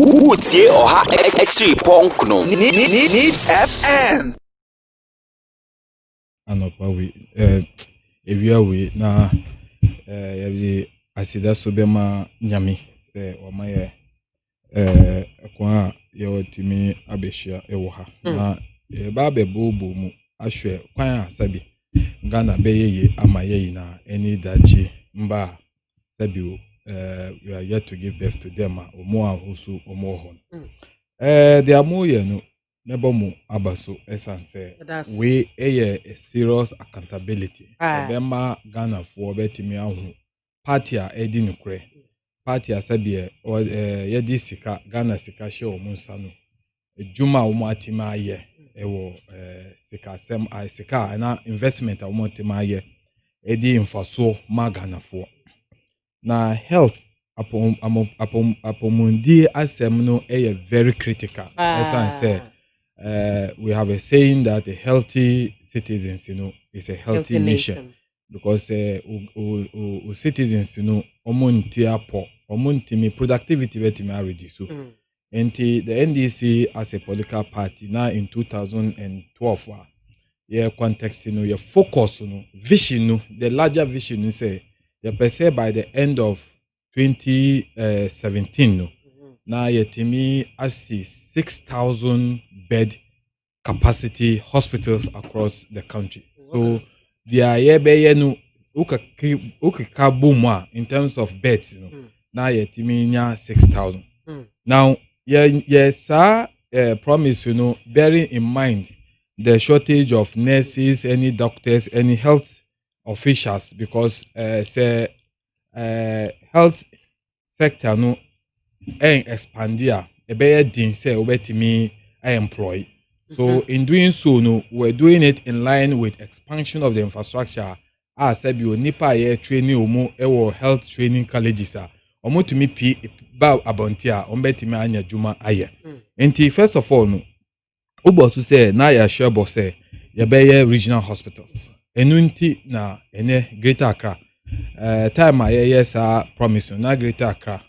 Utie Oha Echi Ponkno Needs FM. Anọpa we ewia we na yabi asida so be ma nyame se o ma ye kwa ye otimi abehia ewo ha na ba be bobo mu ahwe kwan asabi Ghana be ye ama ye na any dachi mba sabi we are yet to give birth to them omo ahosu omo hon they are more ye no Nebomu abaso esanse we a serious accountability. Bema Ghana for betimi ahu party a edi nukre party asabie yedi sika Ghana sika she omunsa no ejuma omo atima aye ewo sika sem sika na investment omo atima aye edi mfaso ma Ghana for na health apomundi asem no very critical esanse we have a saying that a healthy citizens, is a healthy nation. Because citizens, omunti apo, omunti productivity betimi reduce. And the NDC as a political party now in 2012, context, your focus, vision, the larger vision, say, you by the end of 2017, now yetimi asi 6,000 bed capacity hospitals across the country. So there yebe no ukaka boom in terms of beds, now yetimi nya 6,000. Now yes promise, bearing in mind the shortage of nurses, any doctors, any health officials, because say health sector no expandia ebe din say obetimi employ. So in doing so we're doing it in line with expansion of the infrastructure as said you nipa ye training omo ewo health training colleges omo to me ba abontia ombetimi anya juma aye. Enti first of all ubo to say na ya sure bo say ye be regional hospitals enunti na ene Greater Accra time aye promise na Greater Accra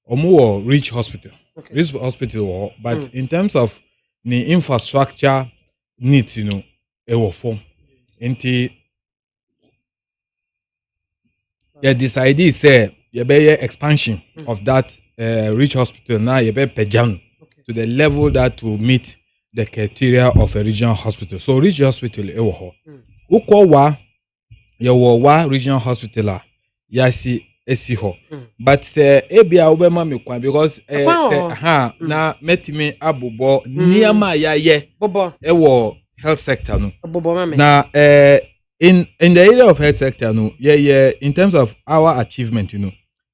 omo Rich Hospital. Rich Hospital, but in terms of the infrastructure needs, ewo form. Enti decided say you be expansion of that Rich Hospital now you be pejam to the level that will meet the criteria of a regional hospital. So Rich Hospital ewo ho. Uko wa wa regional hospital yasi esiho. But say ebia obema me kwan because na metimi abobo niama ya bobo ewo health sector no na in the area of health sector no in terms of our achievement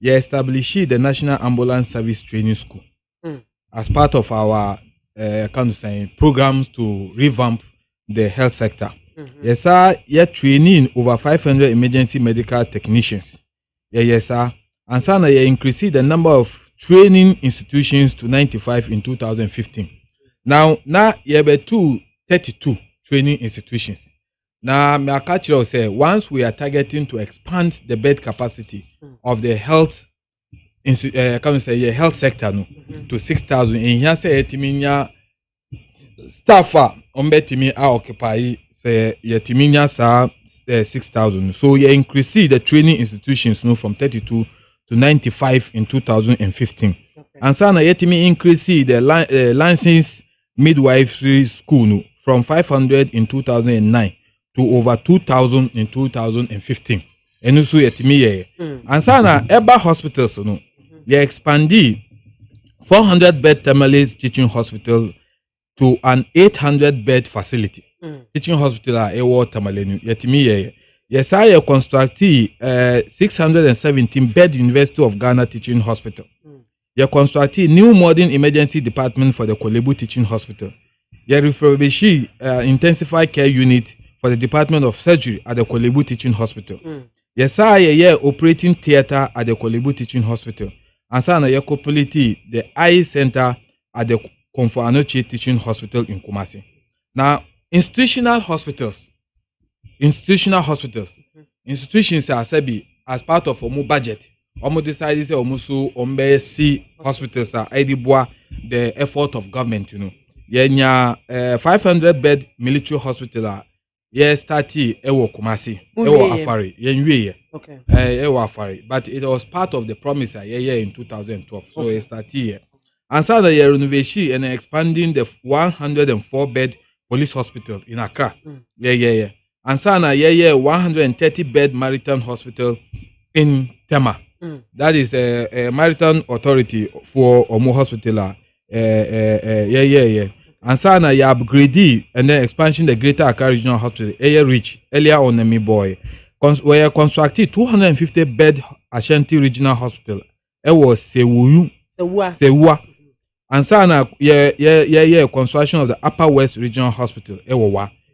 established the National Ambulance Service Training School as part of our programs to revamp the health sector. Yes sir, training over 500 emergency medical technicians. Yes sir. And so now increased the number of training institutions to 95 in 2015. Now you have 32 training institutions. Now my culture say once we are targeting to expand the bed capacity of the health health sector to 6,000 in here say etiminya staff ombetimi occupy yetiminya sa 6,000. So you increase the training institutions from 32 to 95 in 2015. And so now yetimi increase the licensed midwifery school from 500 in 2009 to over 2,000 in 2015. And also yetimi and so now Eba hospitals you expanded 400 bed Tamales teaching hospital to an 800 bed facility. Teaching hospital ewo Tamalenu yetimi yes I constructed 617 bed University of Ghana teaching hospital. You constructed new modern emergency department for the Kolebu teaching hospital. You refurbished intensified care unit for the Department of Surgery at the Kolebu teaching hospital. Yes I operating theater at the Kolebu teaching hospital. And so you completed the eye center at the Komfo Anokye teaching hospital in Kumasi. Now institutional hospitals institutions are sabi as part of omo budget omo decide say omo so ombe see hospitals are edibwa the effort of government, yenya 500 bed military hospital started ewo Kumasi, ewo Afari, yenwie. Okay. Ewo Afari, but it was part of the promise in 2012. So it started here. And so the renovation and expanding the 104 bed police hospital in Accra. Yeah. And so 130 bed maritime hospital in Tema. That is a maritime authority for Omo Hospital. Yeah. And so now you upgrade and then expansion the Greater Accra Regional Hospital. Reach earlier on me boy. Where constructed 250 bed Ashanti Regional Hospital. It was Sewa. And so now construction of the Upper West Regional Hospital.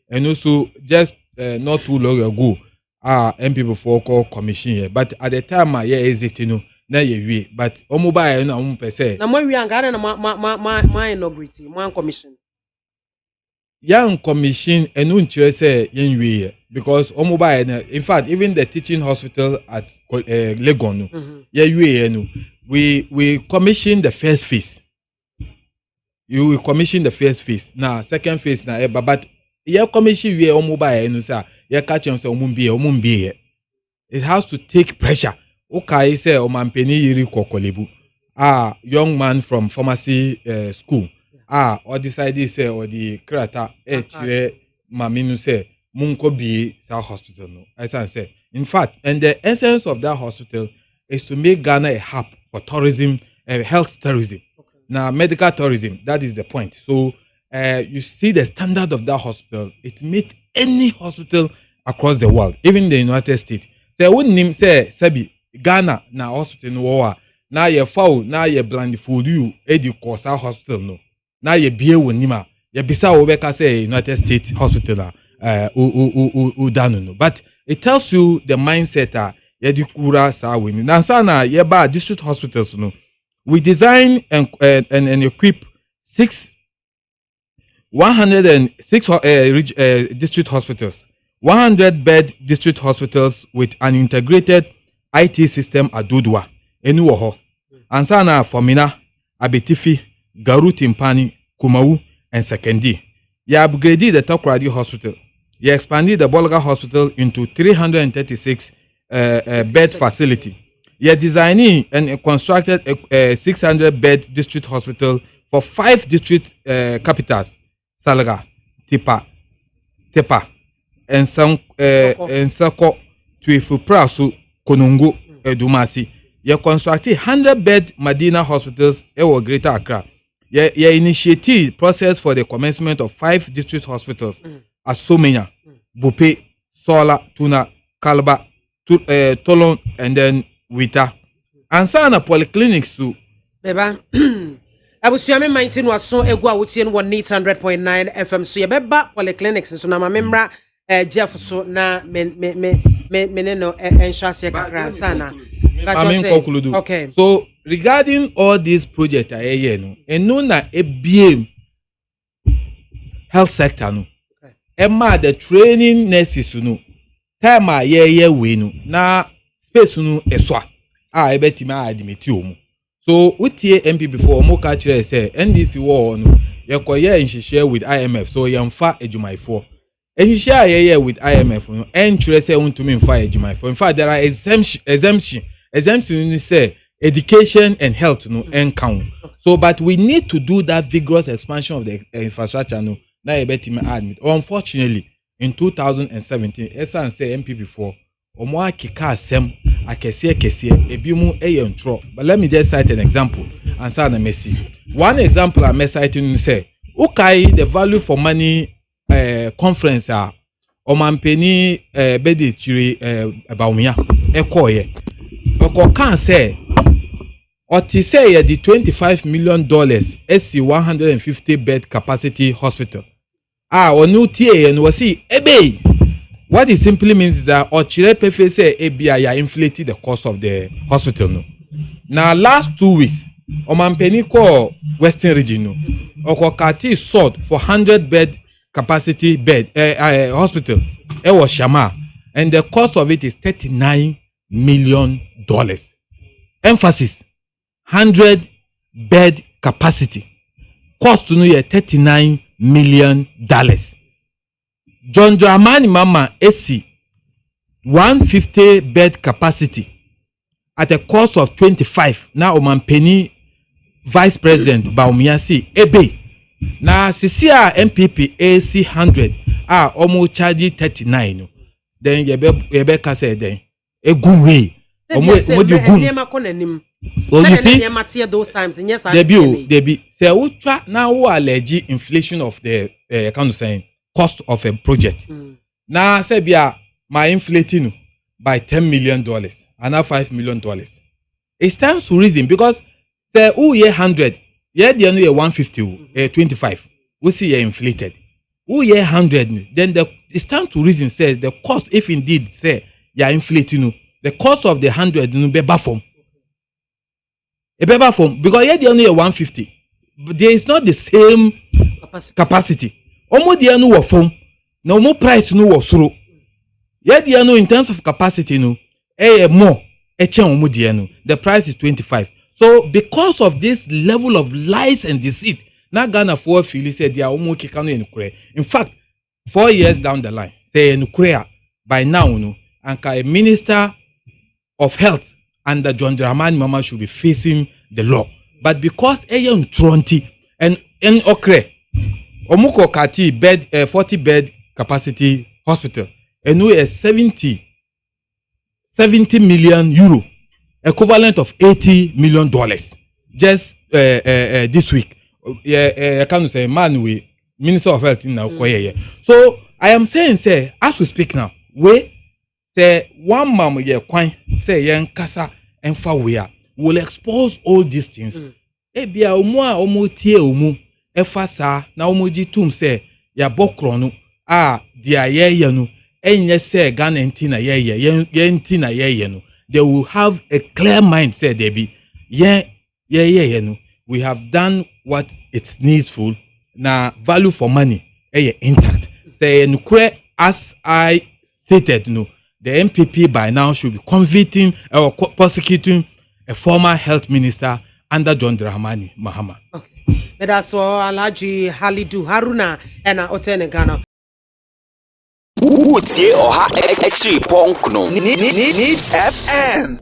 And also just not too long ago. MP before call commission here, but at the time na ye but omuba na per se na we anga na my inaugurate my commission young commission enu nkyere say yenwie because omuba in fact even the teaching hospital at Legon we commission the first phase. You will commission the first phase. Now second phase na but ye commission we omuba enu say ye catch on say omumbie. It has to take pressure. Okay, say omampeni yiri kokolebu. Young man from pharmacy school. Or decided say or the krata chire maminu say munko bi sa hospital no. As I say. In fact, and the essence of that hospital is to make Ghana a hub for tourism, health tourism. Okay. Now medical tourism, that is the point. So you see the standard of that hospital, it meets any hospital across the world, even the United States. Say wouldn't him say Sebi Ghana na hospital no war. Na ye foul, na ye blind food you edi kosa hospital no. Na ye bie wonima. Ye bisa obeka say United States hospital no. But it tells you the mindset ye di kura sa wini. Na sana ye ba district hospitals no. We design and equip 106 district hospitals. 100 bed district hospitals with an integrated IT system at Dudwa, Enuoho, Ansana Fomina, Abetifi, Garu Timpani, Kumau, and Sekendi. You upgraded the Tokradi Hospital. You expanded the Bolga Hospital into 336 bed facility. You designing and constructed a 600 bed district hospital for 5 district capitals: Salaga, Tepa. And some Sako, Prasu, Konungu, Edumasi. You constructed 100 bed Medina hospitals in Greater Accra. You initiated process for the commencement of 5 district hospitals at Somenya, Bupe, Sola, Tuna, Kalaba, Tolon, and then Wita. And sana polyclinics too. Beba. Abusuame 19 was so egwa wutien 100.9 FM. So yebeba polyclinics so na memra Jeff so na meneno enshase kakra sana. Okay. So regarding all these projects no eno na ebiem health sector no. Emma the training nurses no. Time ye we no na space no eswa. Ebetima admit omu. So utie MP before omoka kire say NDC war no yekoye nhihye with IMF so yemfa ejumai4. Nhihye with IMF no enkyere say untumi mfa ejumai4. In fact there are exemption ni say education and health no encount. So but we need to do that vigorous expansion of the infrastructure no na ebetima admit. Unfortunately in 2017 Esan say MP before omo akika asem akese ebimu ntro. But let me just cite an example and say na Messi. One example I citing say ukai the value for money conference omampeni bedi chiri baumia ekoye kan say oti say the $25 million SC 150 bed capacity hospital onu tie and wasi ebe. What it simply means is that Ochire Pefe say ABI inflated the cost of the hospital. No. Now last 2 weeks, Omampeni call Western Region no. Okokati sold for 100 bed capacity bed hospital. It was Shama, and the cost of it is $39 million. Emphasis: 100 bed capacity. cost no ye $39 million. John Dramani Mahama AC 150 bed capacity at a cost of 25. Now Omanpeni Vice President Bawumia ebe na CCR MPP AC 100 almost charge 39 no. Then yebe ka say then egunwe omo di gun. Oh, you see those times in yes debi say utwa na wo allege inflation of the kind of saying cost of a project. Na say bia my inflating by $10 million and now $5 million. It's time to reason because say who ye 100 ye the no ye 150 25 we see ye inflated. Who ye 100 then it's time to reason say the cost if indeed say you are inflating the cost of the 100 no be bafom. A paper form because here they only 150, but there is not the same capacity. Almost the no form, no more price no was through. Here they know in terms of capacity no, more the price is 25. So because of this level of lies and deceit, now Ghana for Philly said they are almost kikano in Ukraine. In fact, 4 years down the line, say in Ukraine by now no, and a minister of health under John Dramani Mahama should be facing the law. But because Ayan Tronti and Okre, Omuko Kati bed 40 bed capacity hospital, and we a 70 million euro, equivalent of $80 million just this week. I can't say man we Minister of Health in now. So I am saying say as we speak now, we say one mama ye kwan say yen kasa enfa we will expose all these things. Ebia omo tie omu efa sa na omo ji tum say ya bokro no dia ye no enye say Ghana ntina ye ntina ye no. They will have a clear mind say they be ye no. We have done what it's needful. Na value for money intact. Say nukre as I stated no. The MPP by now should be convicting or prosecuting a former health minister under John Dramani Mahama. Okay. That's all Alhaji Halidu Haruna and Otene Ghana. Utie Oha Extra Punk no. Needs FM.